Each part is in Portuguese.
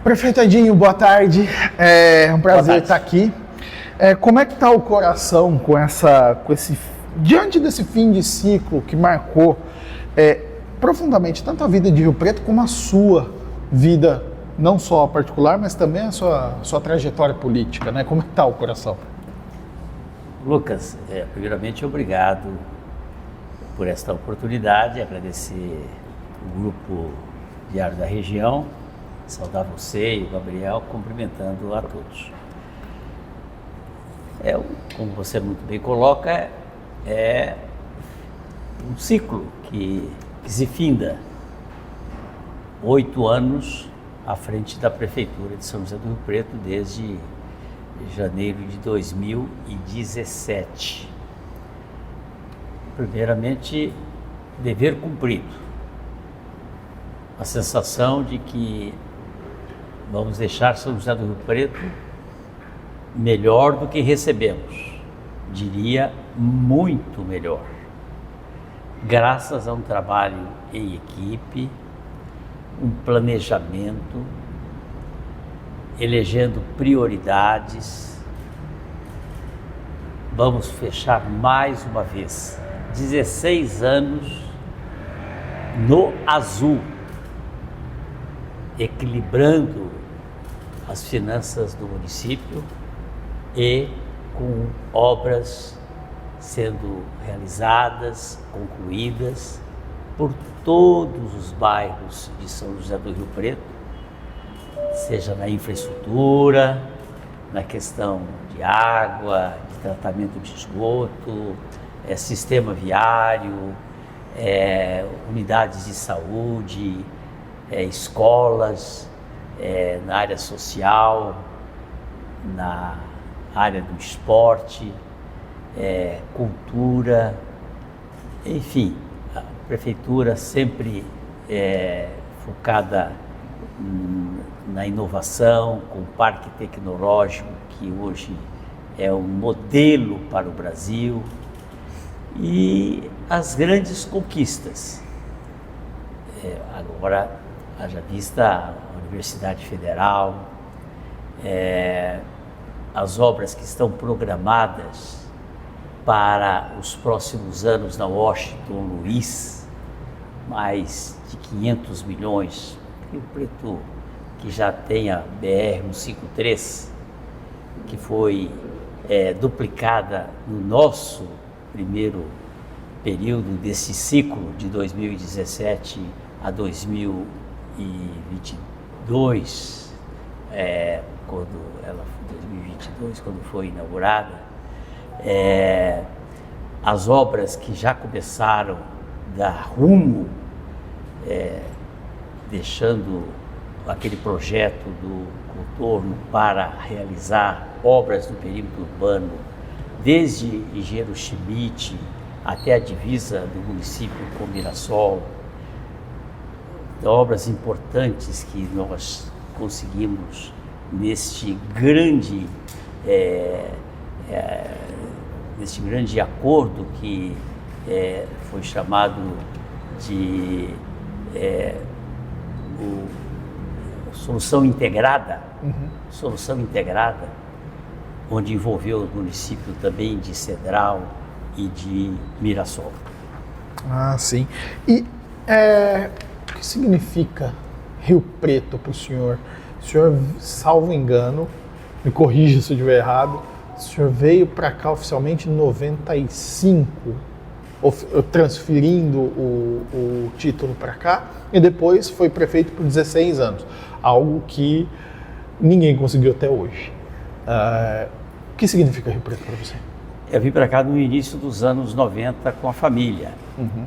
Prefeito Edinho, boa tarde. É um prazer estar aqui. Como é que está o coração diante desse fim de ciclo que marcou profundamente tanto a vida de Rio Preto como a sua vida, não só particular, mas também a sua trajetória política, né? Como é que está o coração? Lucas, primeiramente obrigado por esta oportunidade, agradecer o Grupo Diário da Região, saudar você e o Gabriel, cumprimentando a todos. Como você muito bem coloca, é um ciclo que se finda 8 anos à frente da Prefeitura de São José do Rio Preto, desde janeiro de 2017. Primeiramente, dever cumprido. A sensação de que vamos deixar São José do Rio Preto melhor do que recebemos, diria muito melhor, graças a um trabalho em equipe, um planejamento, elegendo prioridades. Vamos fechar mais uma vez 16 anos no azul, equilibrando as finanças do município e com obras sendo realizadas, concluídas por todos os bairros de São José do Rio Preto, seja na infraestrutura, na questão de água, de tratamento de esgoto, sistema viário, unidades de saúde, escolas, na área social, na área do esporte, cultura, enfim, a prefeitura sempre focada na inovação, com o parque tecnológico que hoje é um modelo para o Brasil, e as grandes conquistas. Agora, haja vista a Universidade Federal, as obras que estão programadas para os próximos anos na Washington Luiz, mais de 500 milhões, Rio Preto, que já tem a BR-153, que foi duplicada no nosso primeiro período desse ciclo de 2017 a 2022, quando foi inaugurada, as obras que já começaram a dar rumo, deixando aquele projeto do contorno para realizar obras no perímetro urbano, desde Engenheiro Schmidt até a divisa do município com Mirassol, obras importantes que nós conseguimos neste grande acordo que foi chamado de solução integrada, onde envolveu o município também de Cedral e de Mirassol. Ah, sim. E o que significa Rio Preto para o senhor? O senhor, salvo engano, me corrija se eu estiver errado, o senhor veio para cá oficialmente em 95, transferindo o título para cá, e depois foi prefeito por 16 anos, algo que ninguém conseguiu até hoje. O que significa Rio Preto para você? Eu vim para cá no início dos anos 90 com a família. Uhum.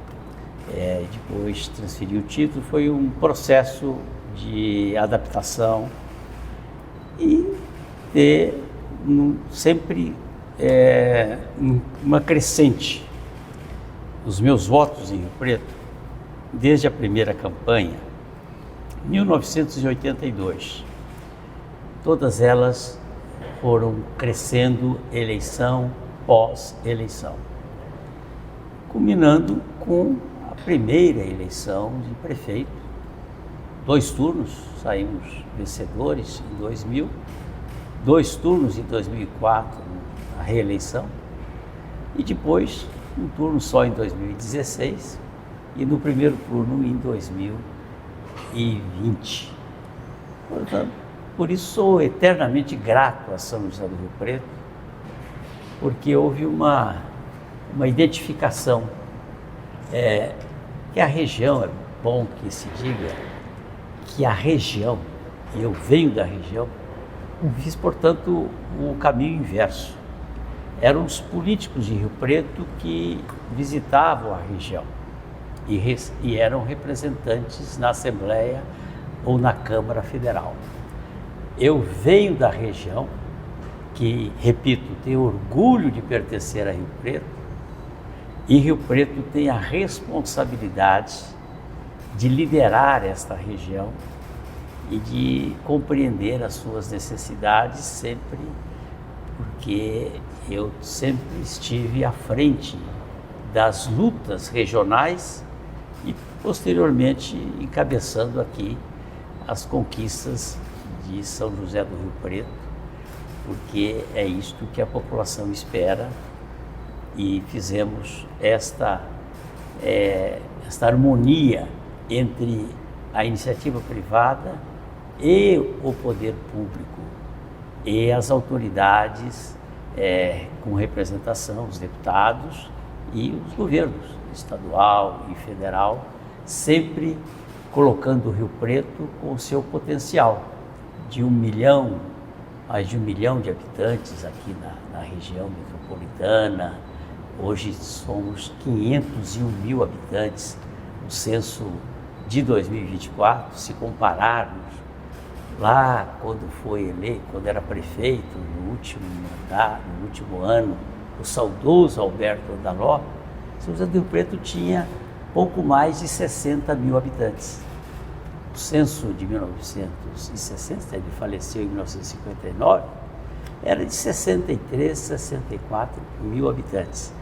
Depois transferi o título, foi um processo de adaptação e ter sempre uma crescente. Os meus votos em Rio Preto, desde a primeira campanha, 1982, todas elas foram crescendo eleição pós-eleição, culminando com a primeira eleição de prefeito, 2 turnos, saímos vencedores em 2000, 2 turnos em 2004, a reeleição, e depois um turno só em 2016 e no primeiro turno em 2020. Portanto, por isso sou eternamente grato a São José do Rio Preto, porque houve uma identificação, que a região, é bom que se diga, que a região, eu venho da região, fiz, portanto, o caminho inverso. Eram os políticos de Rio Preto que visitavam a região e eram representantes na Assembleia ou na Câmara Federal. Eu venho da região que, repito, tem orgulho de pertencer a Rio Preto, e Rio Preto tem a responsabilidade de liderar esta região e de compreender as suas necessidades sempre, porque eu sempre estive à frente das lutas regionais e posteriormente encabeçando aqui as conquistas de São José do Rio Preto, porque é isto que a população espera, e fizemos esta harmonia entre a iniciativa privada e o poder público e as autoridades com representação, os deputados e os governos estadual e federal, sempre colocando o Rio Preto com o seu potencial de mais de 1 milhão de habitantes aqui na região metropolitana. Hoje somos 501 mil habitantes. O censo de 2024, se compararmos lá quando foi eleito, quando era prefeito, no último mandato, no último ano, o saudoso Alberto Andaló, São José do Rio Preto tinha pouco mais de 60 mil habitantes. O censo de 1960, ele faleceu em 1959, era de 63, 64 mil habitantes.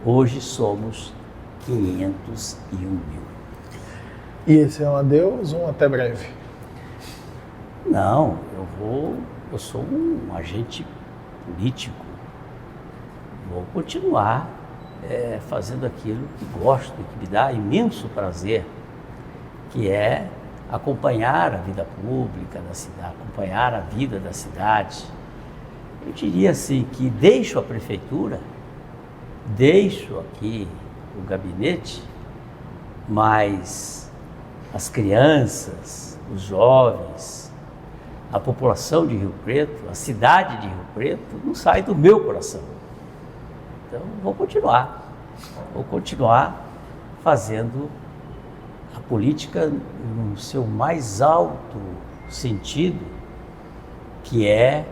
Hoje somos 501 mil. E esse é um adeus ou um até breve? Não, eu sou um agente político, vou continuar fazendo aquilo que gosto, que me dá imenso prazer, que é acompanhar a vida pública da cidade, acompanhar a vida da cidade. Eu diria assim que deixo a prefeitura, deixo aqui o gabinete, mas as crianças, os jovens, a população de Rio Preto, a cidade de Rio Preto, não sai do meu coração. Então, vou continuar fazendo a política no seu mais alto sentido, que é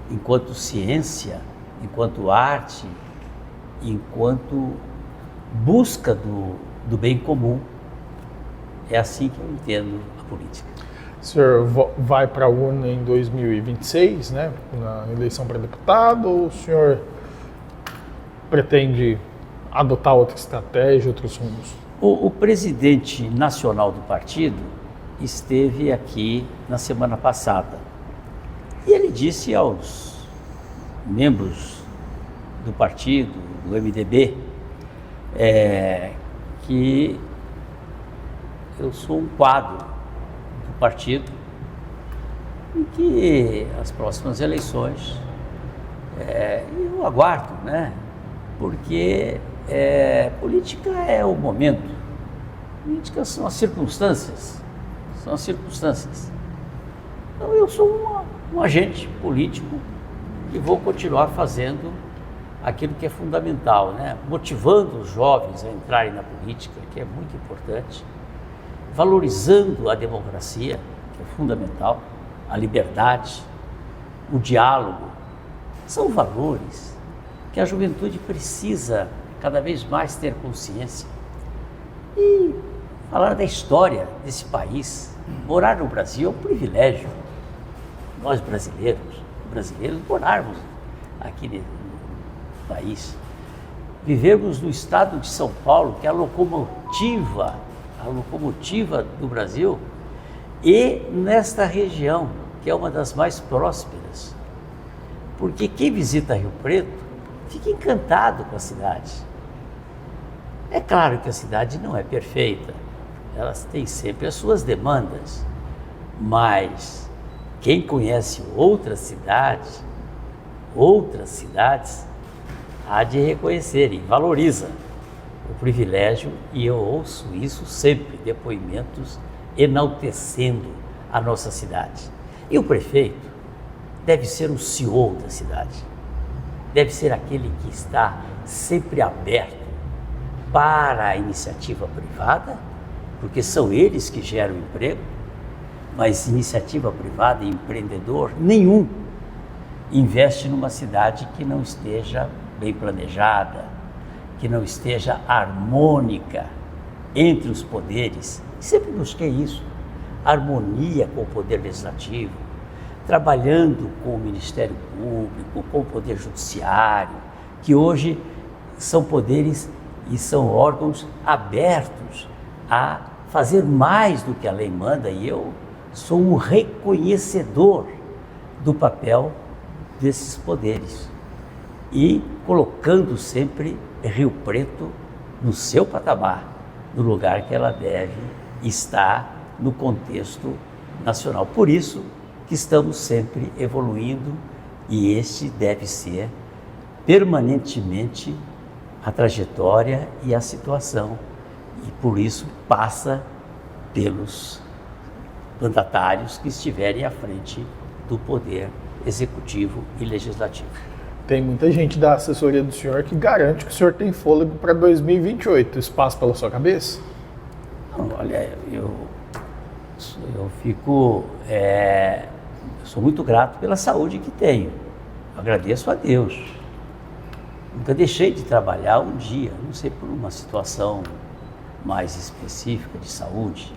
enquanto ciência, enquanto arte, enquanto busca do bem comum. É assim que eu entendo a política. O senhor vai para a urna em 2026, né, na eleição para deputado, ou o senhor pretende adotar outra estratégia, outros rumos? O presidente nacional do partido esteve aqui na semana passada e ele disse aos membros do partido, do MDB, que eu sou um quadro do partido e que as próximas eleições eu aguardo, né? Porque política é o momento, política são as circunstâncias, Então eu sou um agente político e vou continuar fazendo aquilo que é fundamental, né? Motivando os jovens a entrarem na política, que é muito importante, valorizando a democracia, que é fundamental, a liberdade, o diálogo, são valores que a juventude precisa cada vez mais ter consciência. E falar da história desse país, morar no Brasil é um privilégio. Nós brasileiros morarmos aqui no país, vivermos no estado de São Paulo, que é a locomotiva do Brasil, e nesta região, que é uma das mais prósperas. Porque quem visita Rio Preto fica encantado com a cidade. É claro que a cidade não é perfeita, ela tem sempre as suas demandas, mas quem conhece outras cidades, há de reconhecer e valoriza o privilégio, e eu ouço isso sempre, depoimentos enaltecendo a nossa cidade. E o prefeito deve ser o CEO da cidade, deve ser aquele que está sempre aberto para a iniciativa privada, porque são eles que geram emprego, mas iniciativa privada e empreendedor nenhum investe numa cidade que não esteja bem planejada, que não esteja harmônica entre os poderes. Sempre busquei isso, harmonia com o poder legislativo, trabalhando com o Ministério Público, com o Poder Judiciário, que hoje são poderes e são órgãos abertos a fazer mais do que a lei manda, e eu sou um reconhecedor do papel desses poderes e colocando sempre Rio Preto no seu patamar, no lugar que ela deve estar no contexto nacional. Por isso que estamos sempre evoluindo, e este deve ser permanentemente a trajetória e a situação, e por isso passa pelos mandatários que estiverem à frente do poder executivo e legislativo. Tem muita gente da assessoria do senhor que garante que o senhor tem fôlego para 2028. Isso passa pela sua cabeça? Não, olha, eu sou muito grato pela saúde que tenho. Agradeço a Deus. Nunca deixei de trabalhar um dia, não sei, por uma situação mais específica de saúde,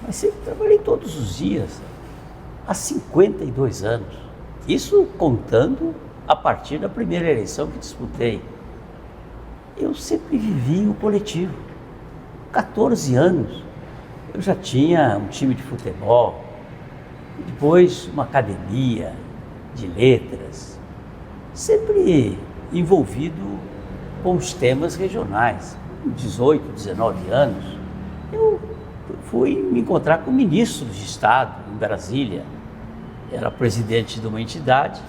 mas sempre trabalhei todos os dias, há 52 anos. Isso contando a partir da primeira eleição que disputei. Eu sempre vivi o coletivo. 14 anos, eu já tinha um time de futebol, depois uma academia de letras, sempre envolvido com os temas regionais. Com 18, 19 anos, eu fui me encontrar com ministros de Estado em Brasília. Era presidente de uma entidade,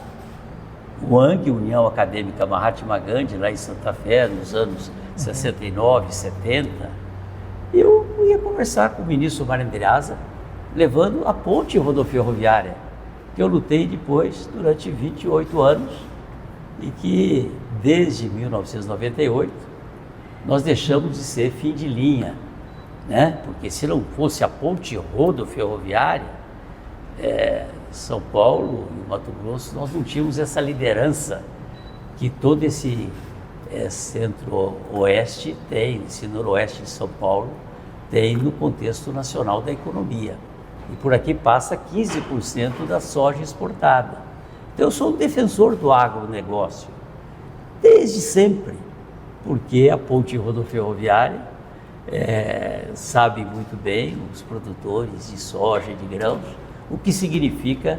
o UANG, União Acadêmica Mahatma Gandhi, lá em Santa Fé, nos anos 69, 70. Eu ia conversar com o ministro Mário Andreasa, levando a ponte rodoviária, que eu lutei depois durante 28 anos, e que desde 1998 nós deixamos de ser fim de linha, né? Porque se não fosse a ponte rodoviária, São Paulo e Mato Grosso, nós não tínhamos essa liderança que todo esse centro-oeste tem, esse noroeste de São Paulo tem no contexto nacional da economia. E por aqui passa 15% da soja exportada. Então eu sou um defensor do agronegócio, desde sempre, porque a ponte rodoviária sabe muito bem os produtores de soja e de grãos, o que significa,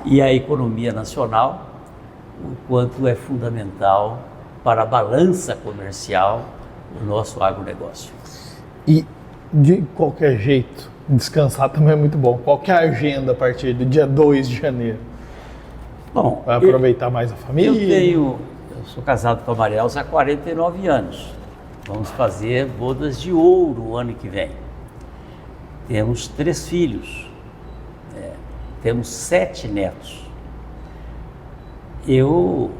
e a economia nacional, o quanto é fundamental para a balança comercial o nosso agronegócio. E de qualquer jeito, descansar também é muito bom. Qual que é a agenda a partir do dia 2 de janeiro? Bom, vai aproveitar mais a família? Eu sou casado com a Maria Elza há 49 anos. Vamos fazer bodas de ouro o ano que vem. Temos 3 filhos. Temos 7 netos. Eu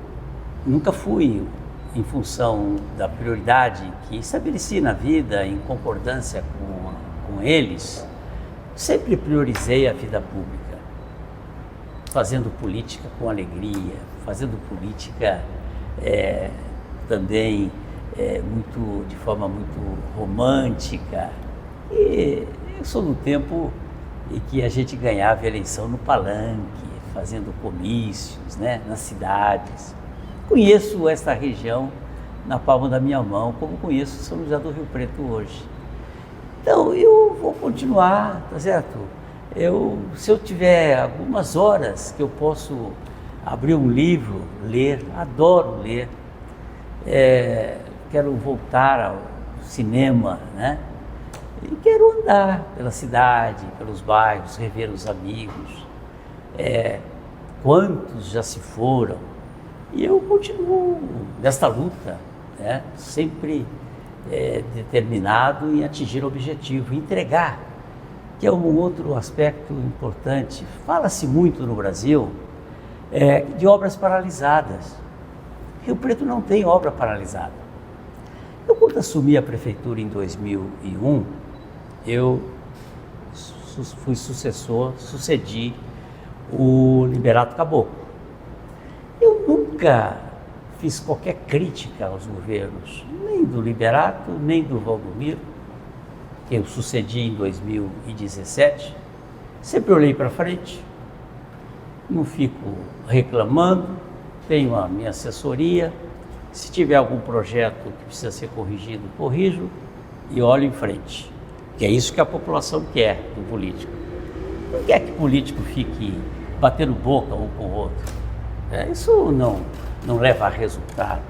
nunca fui, em função da prioridade que estabeleci na vida, em concordância com eles, sempre priorizei a vida pública, fazendo política com alegria, fazendo política também de forma muito romântica. E eu sou do tempo em que a gente ganhava eleição no palanque, fazendo comícios, né, nas cidades. Conheço esta região na palma da minha mão, como conheço São José do Rio Preto hoje. Então eu vou continuar, tá certo? Se eu tiver algumas horas que eu posso abrir um livro, ler, adoro ler, quero voltar ao cinema, né? E quero andar pela cidade, pelos bairros, rever os amigos, quantos já se foram, e eu continuo nesta luta, né? Sempre determinado em atingir o objetivo, entregar, que é um outro aspecto importante. Fala-se muito no Brasil de obras paralisadas. Rio Preto não tem obra paralisada. Eu, quando assumi a prefeitura em 2001, eu sucedi o Liberato Caboclo. Eu nunca fiz qualquer crítica aos governos, nem do Liberato, nem do Valdomiro, que eu sucedi em 2017. Sempre olhei para frente, não fico reclamando, tenho a minha assessoria, se tiver algum projeto que precisa ser corrigido, corrijo e olho em frente. Que é isso que a população quer do político. Não quer que o político fique batendo boca um com o outro. Isso não leva a resultado.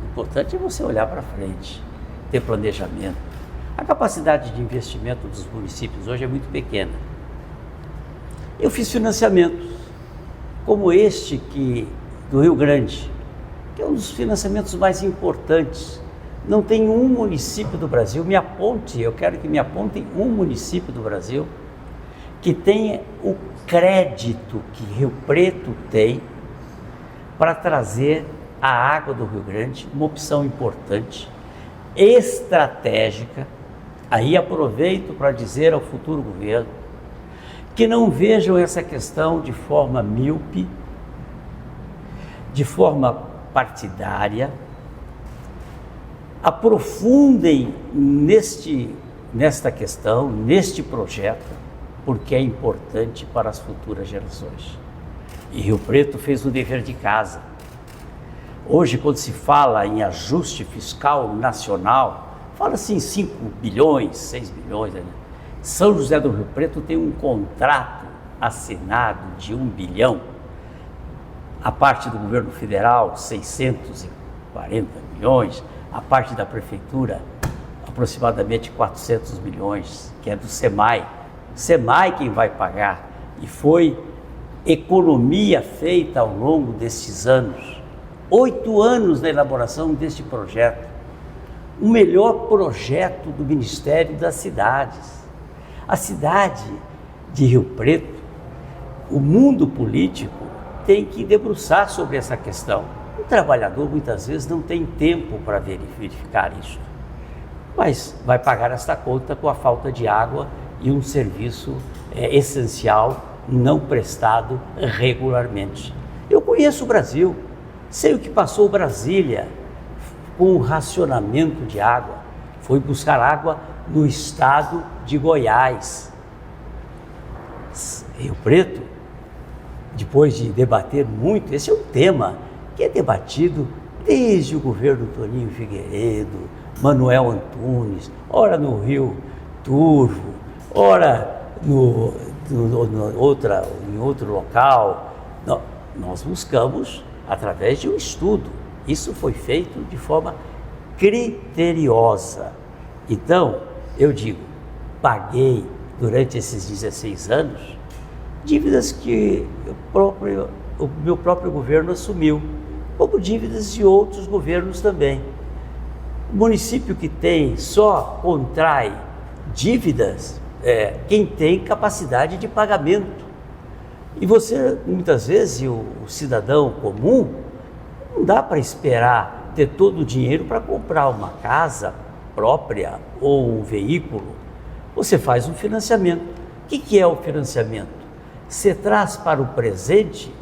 O importante é você olhar para frente, ter planejamento. A capacidade de investimento dos municípios hoje é muito pequena. Eu fiz financiamentos, como este do Rio Grande, que é um dos financiamentos mais importantes. Não tem um município do Brasil, eu quero que me apontem um município do Brasil que tenha o crédito que Rio Preto tem para trazer a água do Rio Grande, uma opção importante, estratégica. Aí aproveito para dizer ao futuro governo que não vejam essa questão de forma míope, de forma partidária, aprofundem nesta questão, neste projeto, porque é importante para as futuras gerações. E Rio Preto fez o dever de casa. Hoje, quando se fala em ajuste fiscal nacional, fala-se em 5 bilhões, 6 bilhões. Né? São José do Rio Preto tem um contrato assinado de 1 bilhão. A parte do governo federal, 640 milhões. A parte da prefeitura, aproximadamente 400 milhões, que é do SEMAI. SEMAI quem vai pagar. E foi economia feita ao longo destes anos. 8 anos na elaboração deste projeto. O melhor projeto do Ministério das Cidades. A cidade de Rio Preto, o mundo político tem que debruçar sobre essa questão. O trabalhador muitas vezes não tem tempo para verificar isso, mas vai pagar esta conta com a falta de água e um serviço essencial não prestado regularmente. Eu conheço o Brasil, sei o que passou Brasília com o racionamento de água. Foi buscar água no estado de Goiás. Rio Preto, depois de debater muito, esse é um tema que é debatido desde o governo Toninho Figueiredo, Manuel Antunes, ora no Rio Turvo, ora em outro local. Nós buscamos através de um estudo. Isso foi feito de forma criteriosa. Então, eu digo, paguei durante esses 16 anos dívidas que o meu próprio governo assumiu, como dívidas de outros governos também. O município que só contrai dívidas quem tem capacidade de pagamento. E você, muitas vezes, o cidadão comum, não dá para esperar ter todo o dinheiro para comprar uma casa própria ou um veículo. Você faz um financiamento. O que é o financiamento? Você traz para o presente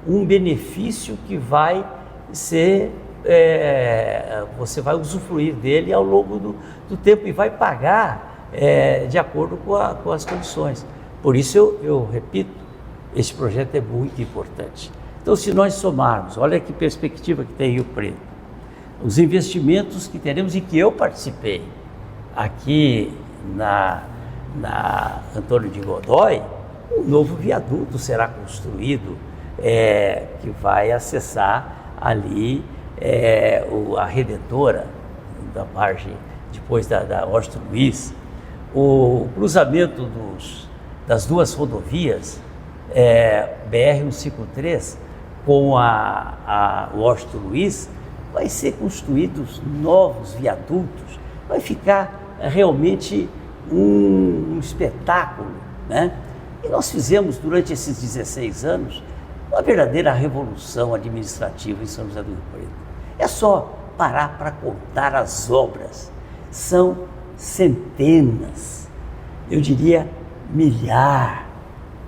um benefício que vai ser, você vai usufruir dele ao longo do tempo e vai pagar de acordo com as condições. Por isso eu repito, esse projeto é muito importante. Então, se nós somarmos, olha que perspectiva que tem Rio Preto, os investimentos que teremos e que eu participei aqui na Antônio de Godoy, um novo viaduto será construído, que vai acessar ali a Redentora, da margem, depois da Washington Luiz, o cruzamento das duas rodovias, BR-153 com a Washington Luiz, vai ser construídos novos viadutos, vai ficar realmente um espetáculo, né? E nós fizemos durante esses 16 anos uma verdadeira revolução administrativa em São José do Rio Preto. É só parar para contar as obras. São centenas, eu diria milhares,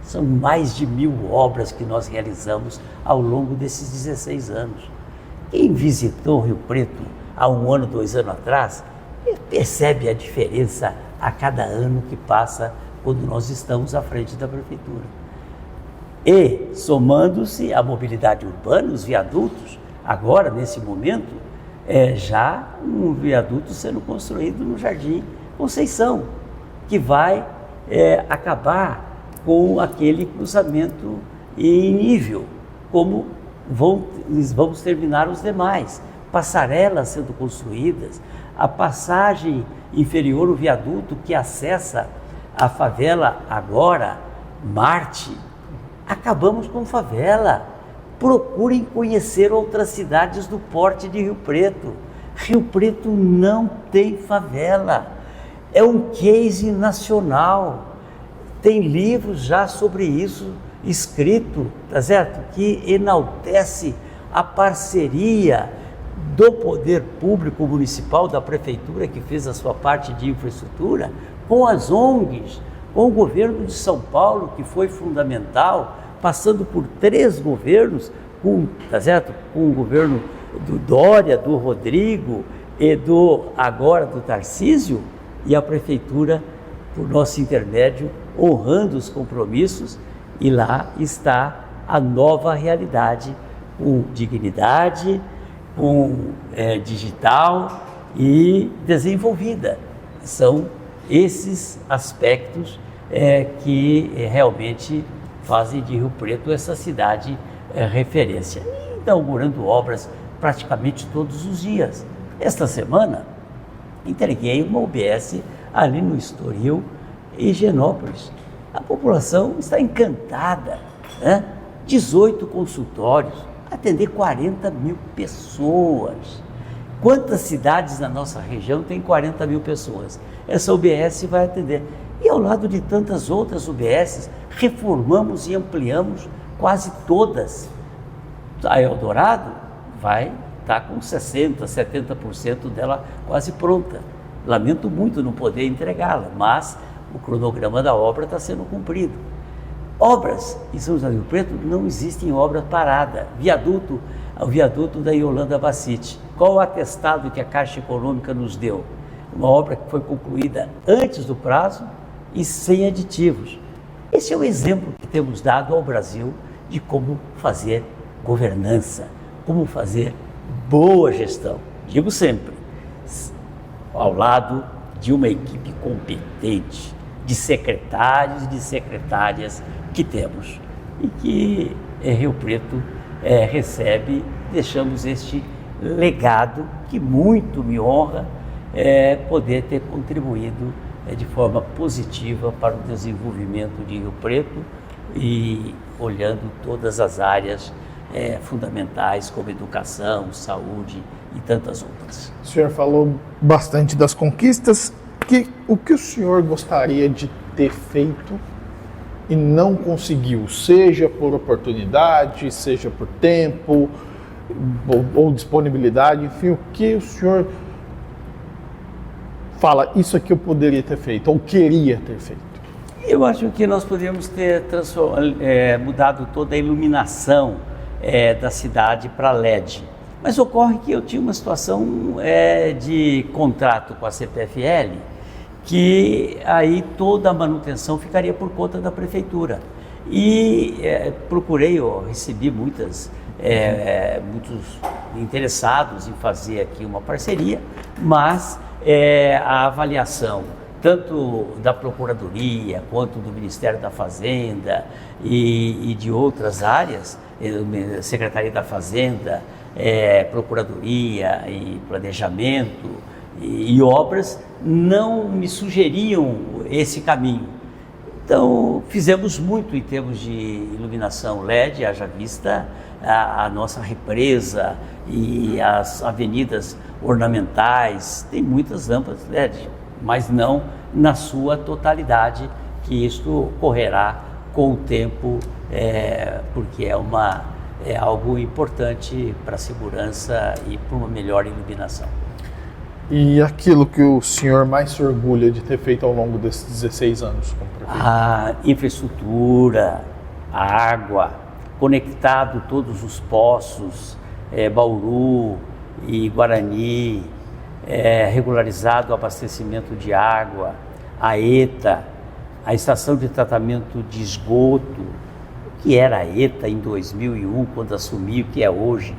são mais de 1000 obras que nós realizamos ao longo desses 16 anos. Quem visitou Rio Preto há 1 ano, 2 anos atrás, percebe a diferença a cada ano que passa quando nós estamos à frente da prefeitura. E, somando-se à mobilidade urbana, os viadutos, agora, nesse momento, já um viaduto sendo construído no Jardim Conceição, que vai acabar com aquele cruzamento em nível, como vamos terminar os demais. Passarelas sendo construídas, a passagem inferior, o viaduto que acessa a favela agora, Marte. Acabamos com favela. Procurem conhecer outras cidades do porte de Rio Preto. Rio Preto não tem favela. É um case nacional. Tem livros já sobre isso escrito, tá certo? Que enaltece a parceria do poder público municipal, da prefeitura, que fez a sua parte de infraestrutura, com as ONGs, com o governo de São Paulo, que foi fundamental, passando por 3 governos, tá certo? Com o governo do Dória, do Rodrigo e agora do Tarcísio, e a prefeitura, por nosso intermédio, honrando os compromissos, e lá está a nova realidade, com dignidade, com digital e desenvolvida. São esses aspectos que realmente fazem de Rio Preto essa cidade referência. E inaugurando obras praticamente todos os dias. Esta semana, entreguei uma UBS ali no Estoril, em Higienópolis. A população está encantada, né? 18 consultórios, atender 40.000 pessoas. Quantas cidades na nossa região tem 40.000 pessoas? Essa UBS vai atender. E ao lado de tantas outras UBSs, reformamos e ampliamos quase todas. A Eldorado vai estar com 60%, 70% dela quase pronta. Lamento muito não poder entregá-la, mas o cronograma da obra está sendo cumprido. Obras em São José do Rio Preto não existem obra parada. O viaduto da Yolanda Bassiti. Qual o atestado que a Caixa Econômica nos deu? Uma obra que foi concluída antes do prazo e sem aditivos. Esse é o exemplo que temos dado ao Brasil de como fazer governança, como fazer boa gestão. Digo sempre, ao lado de uma equipe competente, de secretários e de secretárias que temos e que Rio Preto recebe. Deixamos este legado que muito me honra poder ter contribuído de forma positiva para o desenvolvimento de Rio Preto e olhando todas as áreas fundamentais como educação, saúde e tantas outras. O senhor falou bastante das conquistas. O que o senhor gostaria de ter feito e não conseguiu, seja por oportunidade, seja por tempo ou disponibilidade, enfim, o que o senhor fala, isso aqui eu poderia ter feito ou queria ter feito? Eu acho que nós poderíamos ter mudado toda a iluminação da cidade para LED. Mas ocorre que eu tinha uma situação de contrato com a CPFL, que aí toda a manutenção ficaria por conta da prefeitura. E recebi muitos interessados em fazer aqui uma parceria, mas a avaliação tanto da Procuradoria, quanto do Ministério da Fazenda e de outras áreas, Secretaria da Fazenda, Procuradoria e Planejamento e Obras, não me sugeriam esse caminho. Então, fizemos muito em termos de iluminação LED, haja vista a nossa represa e as avenidas ornamentais, tem muitas lâmpadas LED, mas não na sua totalidade, que isto ocorrerá com o tempo, porque é algo importante para a segurança e para uma melhor iluminação. E aquilo que o senhor mais se orgulha de ter feito ao longo desses 16 anos como prefeito? A infraestrutura, a água, conectado todos os poços, Bauru e Guarani, regularizado o abastecimento de água, a ETA, a estação de tratamento de esgoto, o que era a ETA em 2001, quando assumiu, o que é hoje,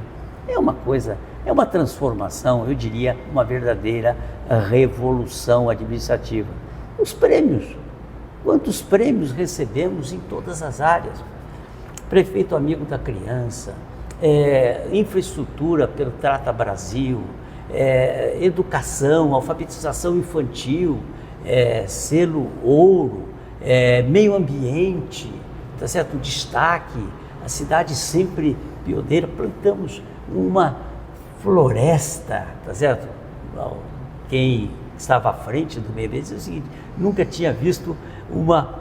é uma transformação, eu diria, uma verdadeira revolução administrativa. Os prêmios, quantos prêmios recebemos em todas as áreas? Prefeito amigo da criança, infraestrutura pelo Trata Brasil, educação, alfabetização infantil, selo ouro, meio ambiente, tá certo? Destaque, a cidade sempre pioneira, plantamos uma floresta, tá certo? Quem estava à frente do meio ambiente dizia o seguinte: nunca tinha visto uma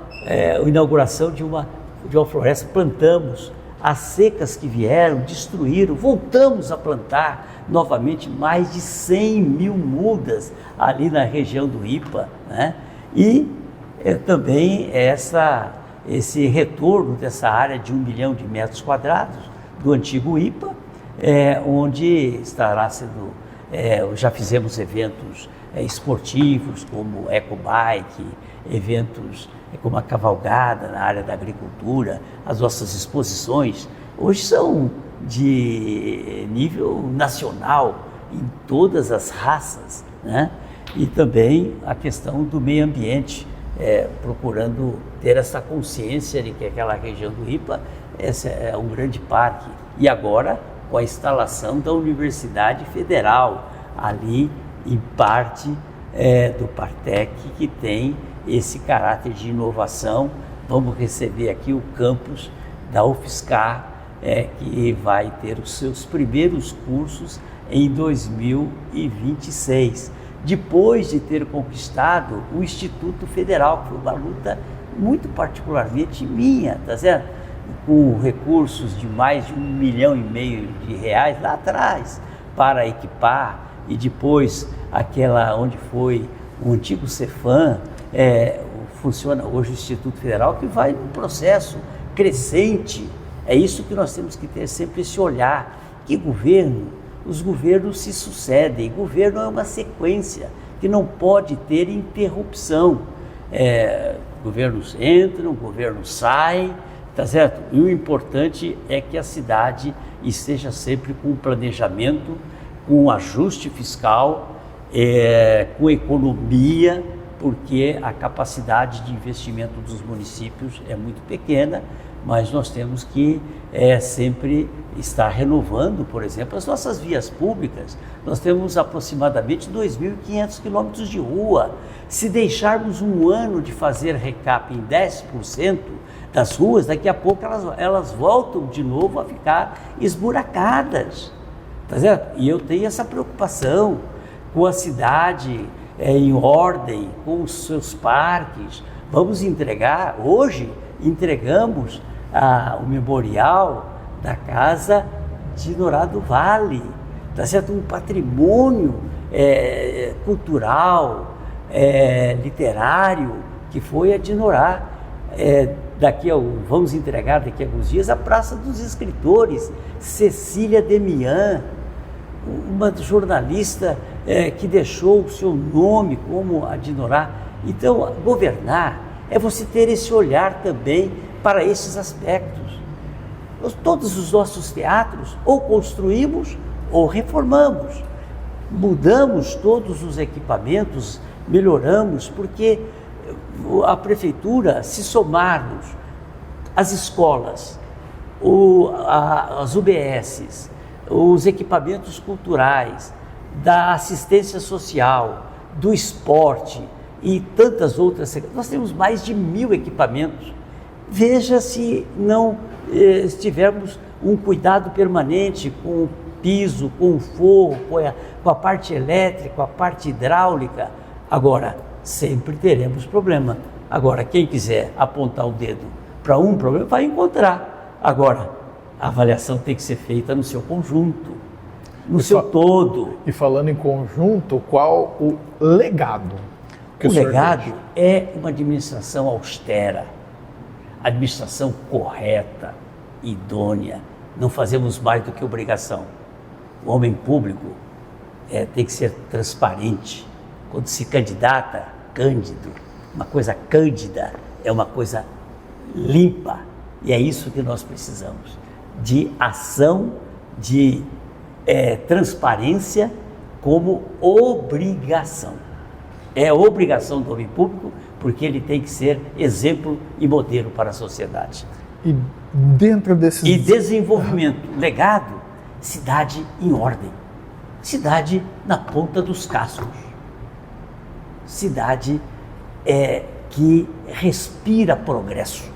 inauguração de uma floresta. Plantamos, as secas que vieram, destruíram, voltamos a plantar novamente mais de 100 mil mudas ali na região do IPA, né? E também esse retorno dessa área de 1 milhão de metros quadrados do antigo IPA, onde estará sendo, já fizemos eventos esportivos como Ecobike, eventos como a cavalgada na área da agricultura, as nossas exposições hoje são de nível nacional em todas as raças, né? E também a questão do meio ambiente, procurando ter essa consciência de que aquela região do IPA é um grande parque. E agora com a instalação da Universidade Federal, ali em parte do Partec, que tem esse caráter de inovação. Vamos receber aqui o campus da UFSCar, que vai ter os seus primeiros cursos em 2026, depois de ter conquistado o Instituto Federal, que foi uma luta muito particularmente minha, tá certo? Com recursos de mais de R$1,5 milhão de lá atrás, para equipar, e depois aquela onde foi o antigo Cefam, funciona hoje o Instituto Federal, que vai num processo crescente. É isso que nós temos que ter sempre, esse olhar. Que os governos se sucedem, governo é uma sequência que não pode ter interrupção. Governos entram, governos saem, tá certo? E o importante é que a cidade esteja sempre com planejamento, com ajuste fiscal, com economia, porque a capacidade de investimento dos municípios é muito pequena, mas nós temos que sempre estar renovando, por exemplo, as nossas vias públicas. Nós temos aproximadamente 2.500 quilômetros de rua. Se deixarmos um ano de fazer recap em 10% das ruas, daqui a pouco elas voltam de novo a ficar esburacadas, tá certo? E eu tenho essa preocupação com a cidade em ordem, com os seus parques. Vamos entregar, hoje entregamos o memorial da Casa de Dourado Vale, tá certo? Um patrimônio cultural, literário, que foi a Dinorá. Vamos entregar daqui a alguns dias a Praça dos Escritores, Cecília Demian, uma jornalista que deixou o seu nome como a Dinorá. Então, governar é você ter esse olhar também para esses aspectos. Todos os nossos teatros ou construímos ou reformamos, mudamos todos os equipamentos melhoramos porque a prefeitura, se somarmos as escolas, as UBSs, os equipamentos culturais, da assistência social, do esporte e tantas outras, nós temos mais de 1000 equipamentos. Veja se não tivermos um cuidado permanente com o piso, com o forro, com a parte elétrica, com a parte hidráulica. Agora, sempre teremos problema. Agora, quem quiser apontar o dedo para um problema, vai encontrar. Agora, a avaliação tem que ser feita no seu conjunto, no seu todo. E falando em conjunto, qual o legado? O legado é uma administração austera, administração correta, idônea. Não fazemos mais do que obrigação. O homem público tem que ser transparente. Quando se candidata, cândido. Uma coisa cândida é uma coisa limpa. E é isso que nós precisamos. De ação, de transparência como obrigação. É obrigação do homem público, porque ele tem que ser exemplo e modelo para a sociedade. E dentro desses... E desenvolvimento, legado, cidade em ordem, cidade na ponta dos cascos, cidade que respira progresso,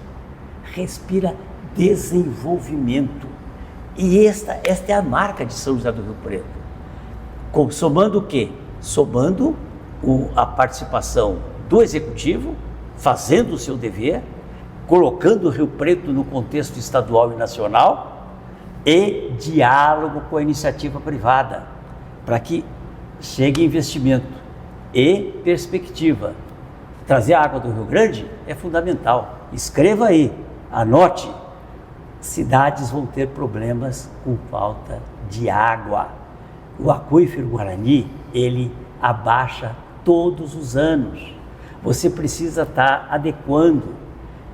respira desenvolvimento. E esta é a marca de São José do Rio Preto. Somando o quê? Somando a participação do Executivo, fazendo o seu dever, colocando o Rio Preto no contexto estadual e nacional, e diálogo com a iniciativa privada, para que chegue investimento e perspectiva. Trazer a água do Rio Grande é fundamental. Escreva aí, anote. Cidades vão ter problemas com falta de água. O aquífero Guarani, ele abaixa todos os anos. Você precisa estar adequando.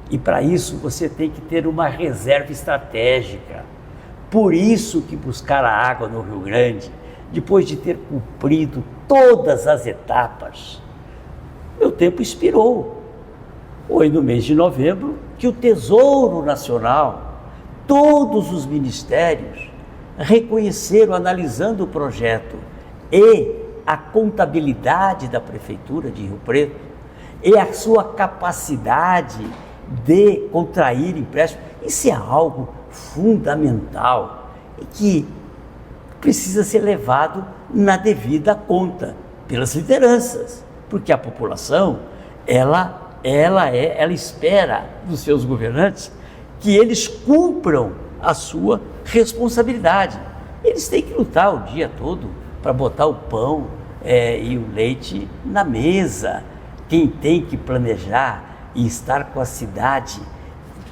E para isso você tem que ter uma reserva estratégica. Por isso que buscar a água no Rio Grande, depois de ter cumprido todas as etapas, meu tempo expirou. Foi no mês de novembro que o Tesouro Nacional, todos os ministérios reconheceram, analisando o projeto e a contabilidade da Prefeitura de Rio Preto e a sua capacidade de contrair empréstimo. Isso é algo fundamental e que precisa ser levado na devida conta pelas lideranças, porque a população ela espera dos seus governantes que eles cumpram a sua responsabilidade. Eles têm que lutar o dia todo para botar o pão e o leite na mesa. Quem tem que planejar e estar com a cidade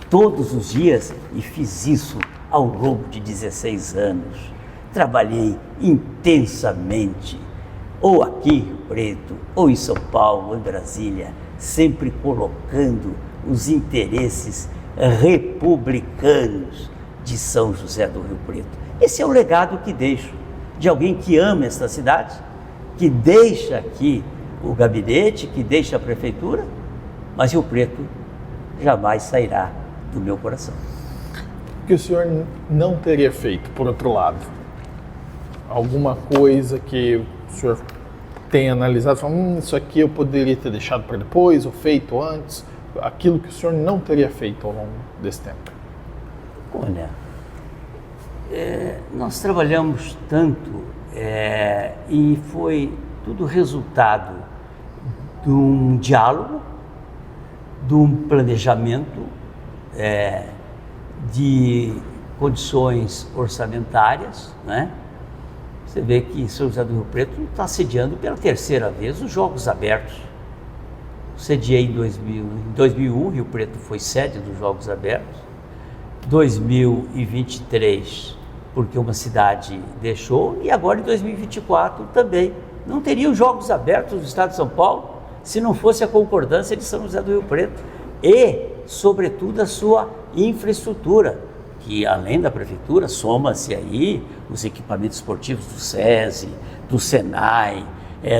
todos os dias, e fiz isso ao longo de 16 anos. Trabalhei intensamente, ou aqui em Rio Preto, ou em São Paulo, ou em Brasília, sempre colocando os interesses republicanos de São José do Rio Preto. Esse é o legado que deixo, de alguém que ama esta cidade, que deixa aqui o gabinete, que deixa a prefeitura, mas Rio Preto jamais sairá do meu coração. O que o senhor não teria feito, por outro lado? Alguma coisa que o senhor tenha analisado, falando, isso aqui eu poderia ter deixado para depois, ou feito antes, aquilo que o senhor não teria feito ao longo desse tempo? Olha, nós trabalhamos tanto e foi tudo resultado de um diálogo, de um planejamento, de condições orçamentárias, né? Você vê que São José do Rio Preto está sediando pela terceira vez os Jogos Abertos. Sediei em 2001, Rio Preto foi sede dos Jogos Abertos. 2023, porque uma cidade deixou, e agora em 2024 também. Não teria os Jogos Abertos do Estado de São Paulo se não fosse a concordância de São José do Rio Preto e, sobretudo, a sua infraestrutura, que além da prefeitura, soma-se aí os equipamentos esportivos do SESI, do SENAI,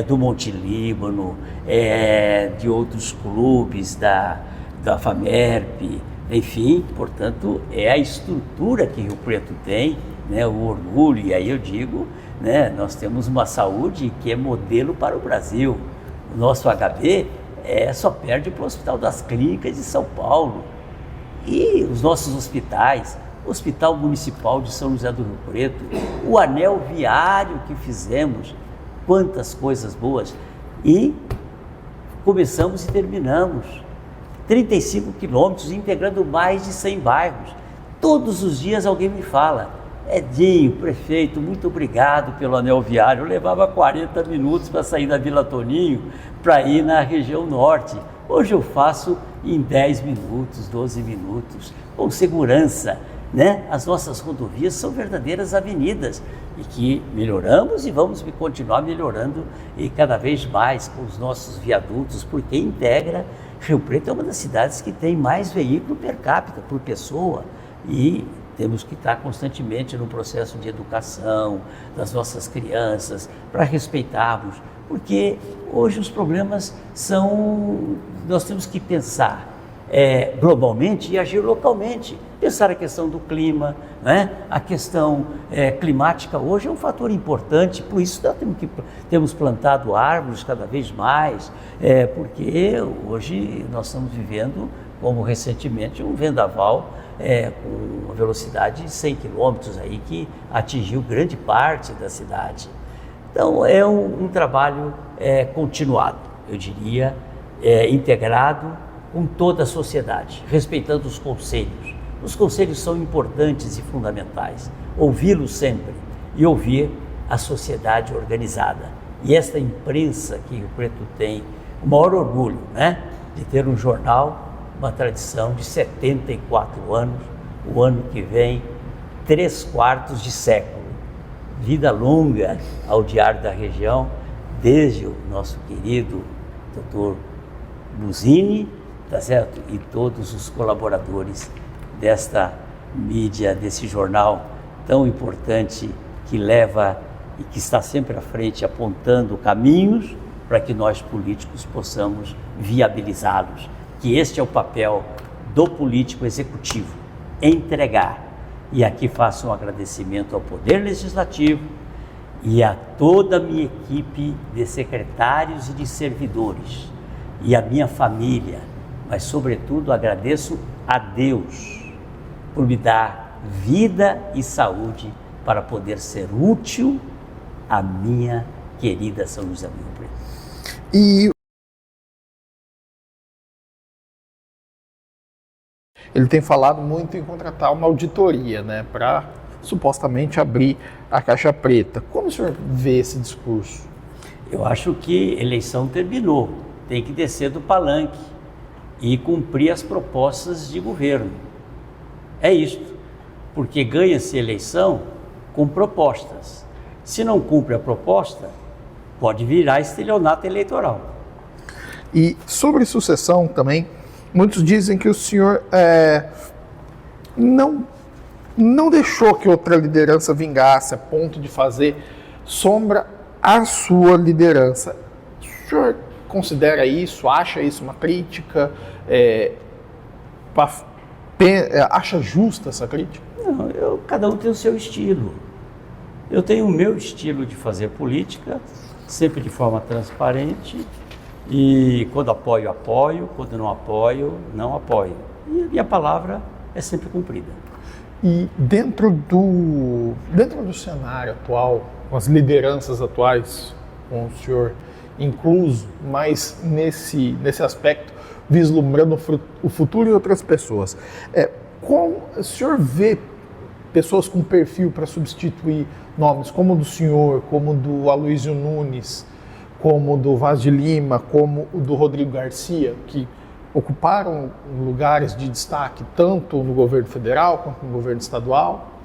do Monte Líbano, de outros clubes, da FAMERP, enfim, portanto, é a estrutura que Rio Preto tem, né, o orgulho, e aí eu digo, né, nós temos uma saúde que é modelo para o Brasil. O nosso HB só perde para o Hospital das Clínicas de São Paulo. E os nossos hospitais, o Hospital Municipal de São José do Rio Preto, o anel viário que fizemos, quantas coisas boas. E começamos e terminamos 35 quilômetros, integrando mais de 100 bairros. Todos os dias alguém me fala: Edinho, prefeito, muito obrigado pelo anel viário. Eu levava 40 minutos para sair da Vila Toninho para ir na região norte. Hoje eu faço em 10 minutos, 12 minutos, com segurança, né? As nossas rodovias são verdadeiras avenidas e que melhoramos e vamos continuar melhorando e cada vez mais com os nossos viadutos, porque integra. Rio Preto é uma das cidades que tem mais veículo per capita, por pessoa, e temos que estar constantemente no processo de educação das nossas crianças, para respeitarmos, porque hoje os problemas são, nós temos que pensar globalmente e agir localmente. Pensar a questão do clima, né? A questão climática hoje é um fator importante, por isso nós temos plantado árvores cada vez mais, porque hoje nós estamos vivendo, como recentemente, um vendaval com uma velocidade de 100 km aí, que atingiu grande parte da cidade. Então é um trabalho continuado, eu diria, integrado com toda a sociedade, respeitando os conselhos. Os conselhos são importantes e fundamentais, ouvi-los sempre e ouvir a sociedade organizada. E esta imprensa que Rio Preto tem o maior orgulho, né, de ter um jornal, uma tradição de 74 anos, o ano que vem, 3/4 de século. Vida longa ao Diário da Região, desde o nosso querido Dr. Buzini, tá certo? E todos os colaboradores desta mídia, desse jornal tão importante que leva e que está sempre à frente apontando caminhos para que nós políticos possamos viabilizá-los. Que este é o papel do político executivo, entregar. E aqui faço um agradecimento ao Poder Legislativo e a toda a minha equipe de secretários e de servidores e a minha família, mas sobretudo agradeço a Deus por me dar vida e saúde para poder ser útil à minha querida São José do Rio Preto. E ele tem falado muito em contratar uma auditoria, né, para supostamente abrir a caixa preta. Como o senhor vê esse discurso? Eu acho que a eleição terminou, tem que descer do palanque e cumprir as propostas de governo. É isto, porque ganha-se eleição com propostas. Se não cumpre a proposta, pode virar estelionato eleitoral. E sobre sucessão também, muitos dizem que o senhor não deixou que outra liderança vingasse a ponto de fazer sombra à sua liderança. O senhor considera isso, acha isso uma crítica? Acha justa essa crítica? Não, cada um tem o seu estilo. Eu tenho o meu estilo de fazer política, sempre de forma transparente, e quando apoio, apoio, quando não apoio, não apoio. E a minha palavra é sempre cumprida. E dentro do cenário atual, com as lideranças atuais, com o senhor incluso, mas nesse aspecto, vislumbrando o futuro e outras pessoas, como o senhor vê pessoas com perfil para substituir nomes como o do senhor, como o do Aloysio Nunes, como o do Vaz de Lima, como o do Rodrigo Garcia, que ocuparam lugares de destaque tanto no governo federal quanto no governo estadual?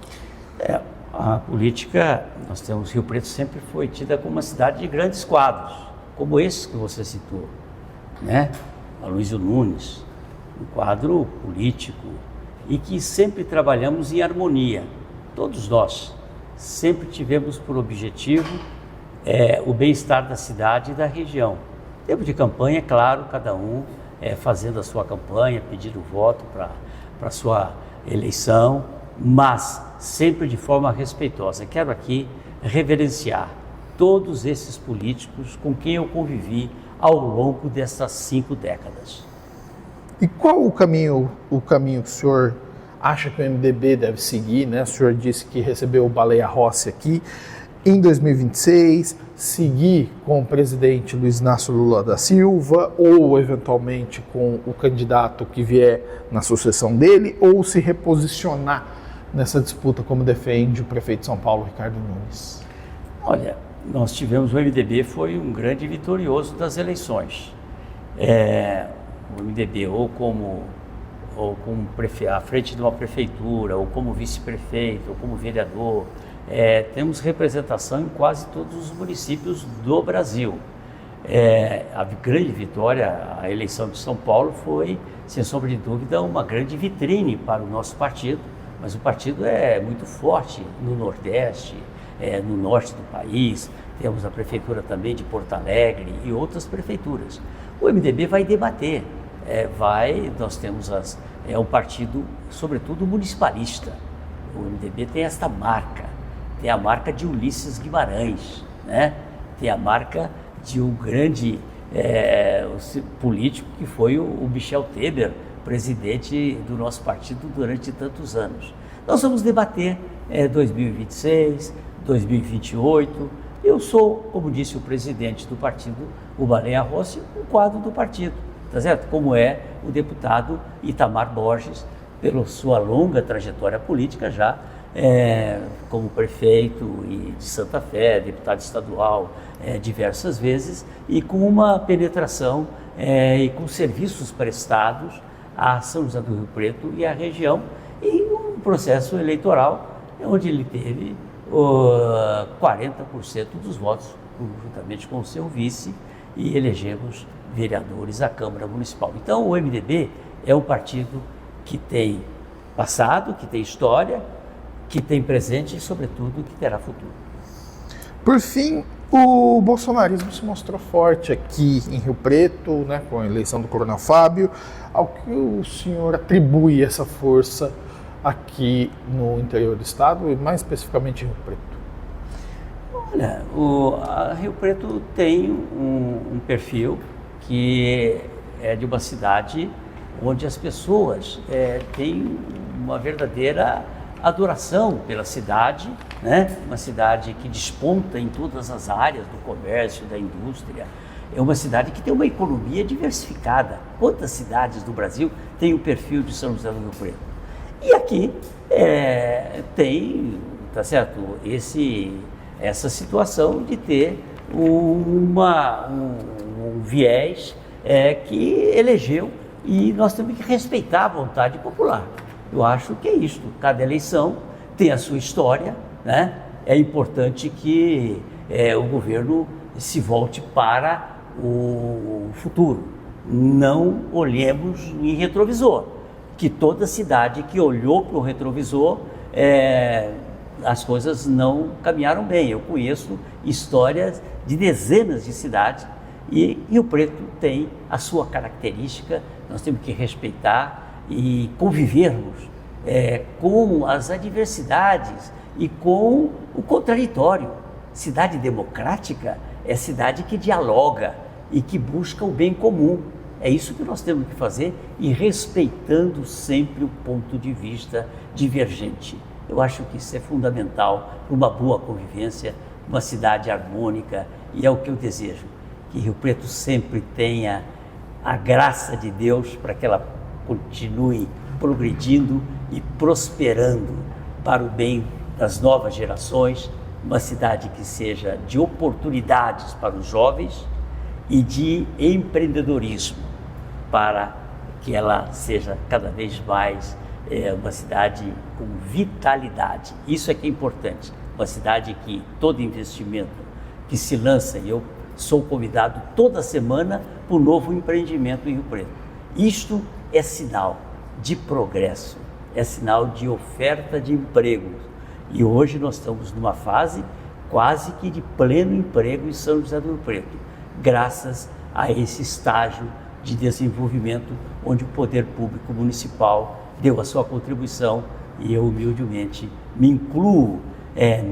A política, nós temos, Rio Preto sempre foi tida como uma cidade de grandes quadros, como esse que você citou, né? Aloysio Nunes, um quadro político, e que sempre trabalhamos em harmonia. Todos nós sempre tivemos por objetivo o bem-estar da cidade e da região. Tempo de campanha, é claro, cada um fazendo a sua campanha, pedindo voto para a sua eleição, mas sempre de forma respeitosa. Quero aqui reverenciar todos esses políticos com quem eu convivi ao longo dessas 5 décadas. E qual o caminho que o senhor acha que o MDB deve seguir, né? O senhor disse que recebeu o Baleia Rossi aqui em 2026, seguir com o presidente Luiz Inácio Lula da Silva ou eventualmente com o candidato que vier na sucessão dele, ou se reposicionar nessa disputa como defende o prefeito de São Paulo, Ricardo Nunes? Olha, nós tivemos, o MDB foi um grande vitorioso das eleições. O MDB ou como à frente de uma prefeitura, ou como vice-prefeito, ou como vereador, temos representação em quase todos os municípios do Brasil. A grande vitória, a eleição de São Paulo foi, sem sombra de dúvida, uma grande vitrine para o nosso partido, mas o partido é muito forte no Nordeste, no Norte do país, temos a prefeitura também de Porto Alegre e outras prefeituras. O MDB vai debater, nós temos um partido, sobretudo municipalista. O MDB tem esta marca, tem a marca de Ulisses Guimarães, né? Tem a marca de um grande político que foi o Michel Temer, presidente do nosso partido durante tantos anos. Nós vamos debater 2026, 2028. Eu sou, como disse o presidente do partido, o Baleia Rossi, um quadro do partido, tá certo? Como é o deputado Itamar Borges, pela sua longa trajetória política já, como prefeito de Santa Fé, deputado estadual diversas vezes, e com uma penetração e com serviços prestados a São José do Rio Preto e à região, e um processo eleitoral onde ele teve 40% dos votos, juntamente com o seu vice, e elegemos vereadores à Câmara Municipal. Então, o MDB é um partido que tem passado, que tem história, que tem presente e, sobretudo, que terá futuro. Por fim, o bolsonarismo se mostrou forte aqui em Rio Preto, né, com a eleição do Coronel Fábio. Ao que o senhor atribui essa força aqui no interior do estado e mais especificamente em Rio Preto? Olha, a Rio Preto tem um perfil que é de uma cidade onde as pessoas têm uma verdadeira adoração pela cidade, né? Uma cidade que desponta em todas as áreas do comércio, da indústria. É uma cidade que tem uma economia diversificada. Quantas cidades do Brasil têm o perfil de São José do Rio Preto? E aqui tem, tá certo, essa situação de ter um viés que elegeu, e nós temos que respeitar a vontade popular. Eu acho que é isto. Cada eleição tem a sua história, né? É importante que o governo se volte para o futuro. Não olhemos em retrovisor. Que toda cidade que olhou para o retrovisor, as coisas não caminharam bem. Eu conheço histórias de dezenas de cidades e Rio Preto tem a sua característica. Nós temos que respeitar e convivermos com as adversidades e com o contraditório. Cidade democrática é cidade que dialoga e que busca o bem comum. É isso que nós temos que fazer, e respeitando sempre o ponto de vista divergente. Eu acho que isso é fundamental para uma boa convivência, uma cidade harmônica, e é o que eu desejo, que Rio Preto sempre tenha a graça de Deus para que ela continue progredindo e prosperando para o bem das novas gerações, uma cidade que seja de oportunidades para os jovens e de empreendedorismo, para que ela seja cada vez mais uma cidade com vitalidade. Isso é que é importante, uma cidade que todo investimento que se lança, e eu sou convidado toda semana para um novo empreendimento em Rio Preto. Isto é sinal de progresso, é sinal de oferta de empregos. E hoje nós estamos numa fase quase que de pleno emprego em São José do Rio Preto, graças a esse estágio de desenvolvimento onde o poder público municipal deu a sua contribuição e eu humildemente me incluo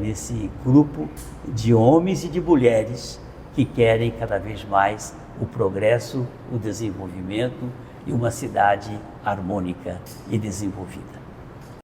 nesse grupo de homens e de mulheres que querem cada vez mais o progresso, o desenvolvimento e uma cidade harmônica e desenvolvida.